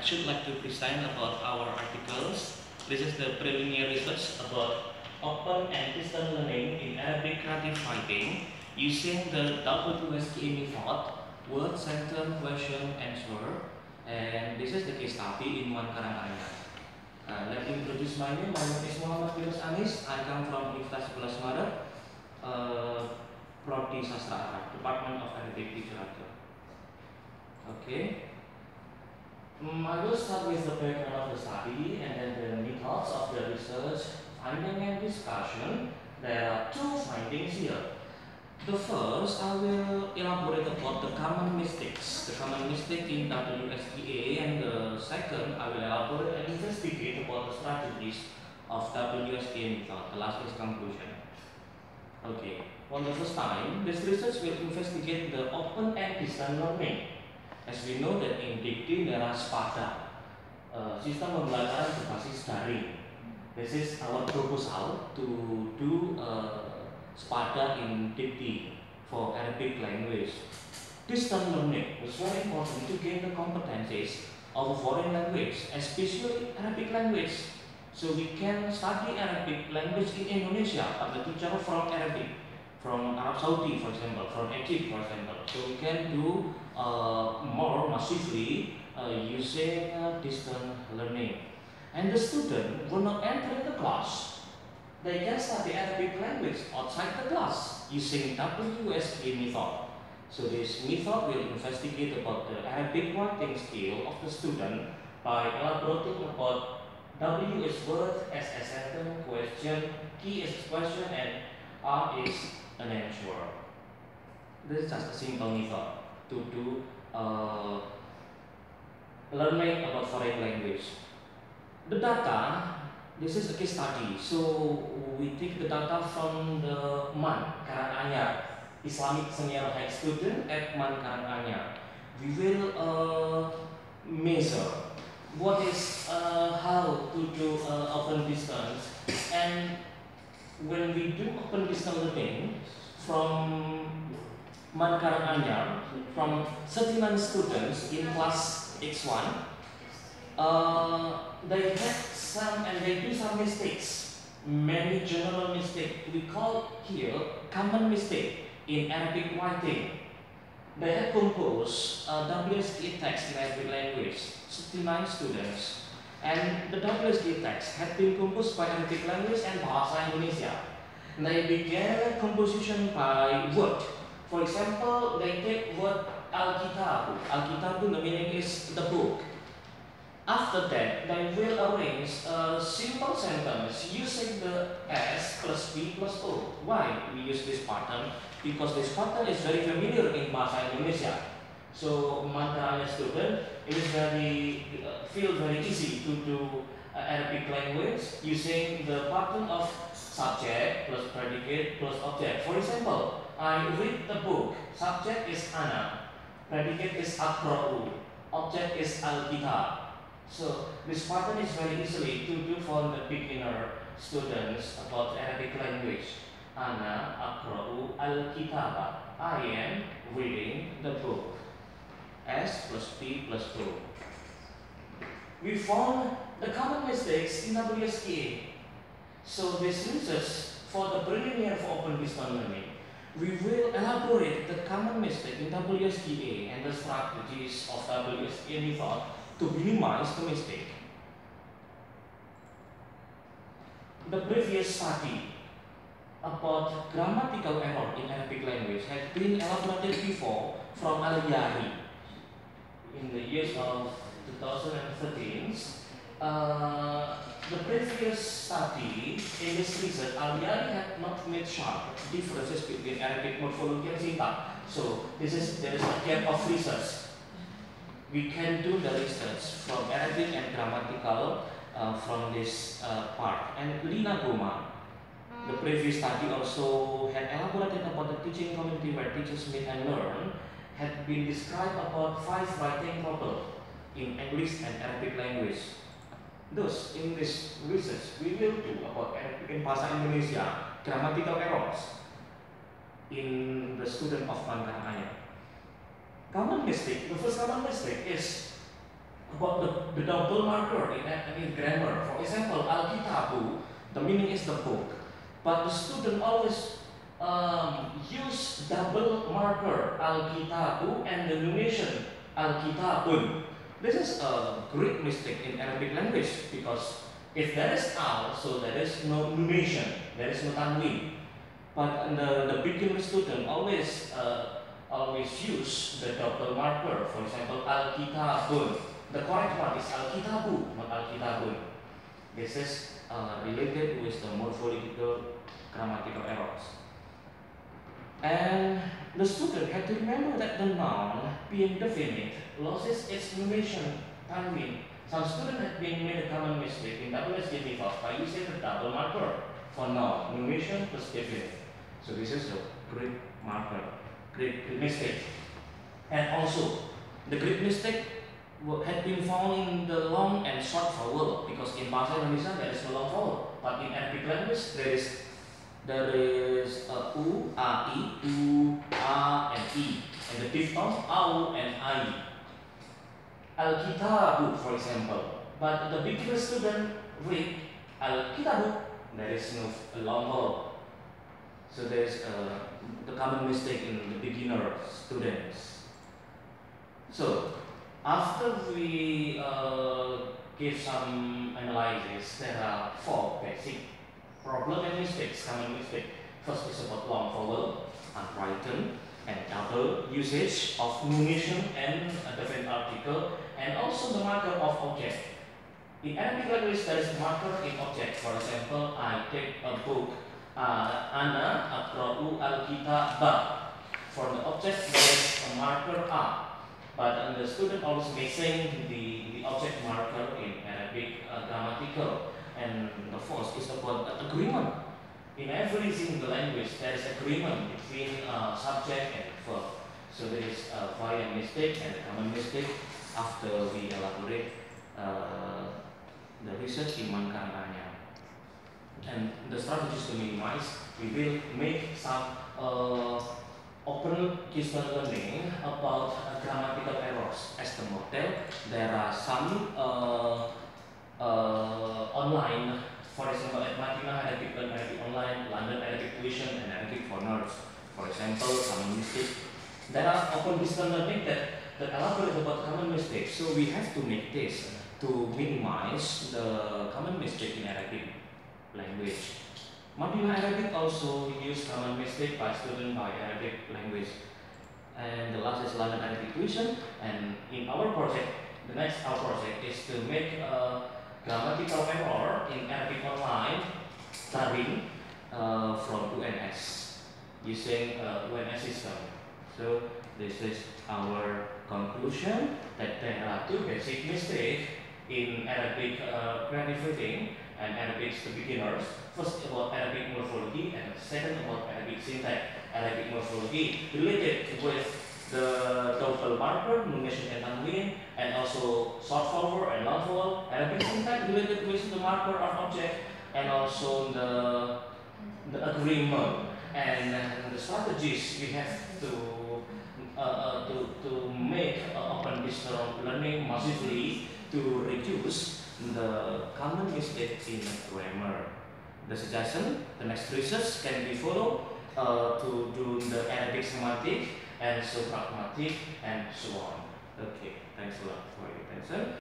should like to present about our articles. This is the preliminary research about open and distance learning in Arabic creative writing using the WSQA method, word, sentence, question, answer. And this is the case study in One Karanganyar. Let me introduce my name. My name is Muhammad Yunus Anis. I come from Universitas 11 Maret, Prodi Sastra Arab, Department of Arabic Literature. Okay. I will start with the background of the study and then the methods of the research, finding and discussion. There are two findings here. The first, I will elaborate about the common mistakes. The common mistake in WSQA, and the second, I will elaborate and investigate about the strategies of WSQA method. The last is conclusion. Okay. For the first time, this research will investigate the open and distance learning. As we know that in dikti there are SPADA, sistem pembelajaran berbasis daring. This is our proposal to do SPADA in dikti for Arabic language. Distance learning was very important to gain the competencies of a foreign language, especially Arabic language. So we can study Arabic language in Indonesia, but the teacher from Arabic, from Arab Saudi, for example, from Egypt, for example. So we can do more massively using distance learning. And the student will not enter the class. They can study Arabic language outside the class using WSQA method. So this method will investigate about the Arabic writing skill of the student by elaborating about W is word, S is sentence, question, Q is question, and R is an answer. This is just a simple method to do learning about foreign language. The data, this is a case study. So we take the data from the MAN Karanganyar, Islamic Senior High Student at MAN Karanganyar. We will measure what is how to do open distance, and when we do open distance learning from MAN Karanganyar, from 39 students in class X1, they had some and they do some mistakes, many general mistakes. We call here common mistake in Arabic writing. They had composed WSQA text in Arabic language, 69 students, and the WSQA text had been composed by Arabic language and Bahasa Indonesia. They began composition by word. For example, they take word Al-Kitab. Al-Kitab, the meaning is the book. After that, they will arrange a simple sentence using the S plus B plus O. Why we use this pattern? Because this pattern is very familiar in Bahasa Indonesia. So, Mantaranya student, it is feel very easy to do Arabic language using the pattern of subject plus predicate plus object. For example, I read the book. Subject is Ana, predicate is Aqra'u, object is Al-Kitab. So this pattern is very easily to do for the beginner students about Arabic language. Ana Aqra'u Al-Kitaba. I am reading the book. S plus P plus O. We found the common mistakes in WSQA. So this research for the preliminary for open distance learning, we will elaborate the common mistake in WSQA and the strategies of WSQA method to minimize the mistake. The previous study about grammatical error in Arabic language had been elaborated before from Al-Yari in the years of 2013. The previous study in this research, Al-Yari had not made sharp differences between Arabic morphology and syntax. So there is a gap of research. We can do the research from Arabic and grammatical from this part. And Lina Goma, the previous study also had elaborated about the teaching community where teachers meet and learn, had been described about 5 writing problems in English and Arabic language. Thus, in this research, we will do about Arabic and Bahasa Indonesia grammatical errors in the student of MAN Karanganyar. Common mistake, the first common mistake is about the double marker in grammar. For example, Alkitabu, the meaning is the book, but the student always use double marker Alkitabu and the numeration Alkitabun. This is a great mistake in Arabic language because if there is al, so there is no numeration, there is no tanwin. But the beginner student always use the double marker. For example, Alkitabun. The correct one is Alkitabu, not Alkitabun. This is related with the morphological grammatical errors. And the student had to remember that the noun being definite loses its numeration tanwin. Some students have been made a common mistake in WSJ method by using the double marker for noun, numeration plus definite. So this is a great marker, great mistake. And also, the great mistake had been found in the long and short vowel because in Bahasa Indonesia there is no long vowel, but in Arabic language there is u, a, I, u, a, and I, and the diphthong au and I. Al-Kitabu, for example, but the beginner student read Al-Kitabu, there is no long vowel. So there is the common mistake in the beginner students. So after we give some analysis, there are 4 basic problem and mistakes, common mistake. First is about long vowel, unwritten, and double usage of numeration and a different article, and also the marker of object. In Arabic language, there is marker in object. For example, I take a book. Ana aqra'u al-kitaba. For the object, there is a marker a. But the student always missing the object marker in Arabic grammatical. And the fourth is about agreement. In every single language, there is agreement between subject and verb. So there is a variant mistake and a common mistake after we elaborate the research in Mankaranya. And the strategies to minimize, we will make some open distance learning about grammatical errors as the model. There are some online, for example, at Madinah Arabic Learn Arabic Online, London Arabic Tuition, and Arabic for Nerds. For example, common mistake. There are open distance learning that elaborate about common mistakes. So we have to make this to minimize the common mistake in Arabic language. Madinah Arabic also use common mistake by student by Arabic language. And the last is London Arabic Tuition. And in our project, the next our project is to make a grammatical error in Arabic Online starting from UNS using UNS system. So this is our conclusion that there are 2 basic mistakes in Arabic creative reading and Arabic to beginners. First about Arabic morphology and second about Arabic syntax. Arabic morphology related with the double marker, numeration and tanwin, and also short vowel and long vowel. Arabic syntax related with the marker of object and also the agreement and the strategies we have to make open distance learning massively to reduce the common mistake in grammar. The suggestion, the next research can be followed to do the Arabic semantic and so pragmatic and so on. Okay, thanks a lot for your attention.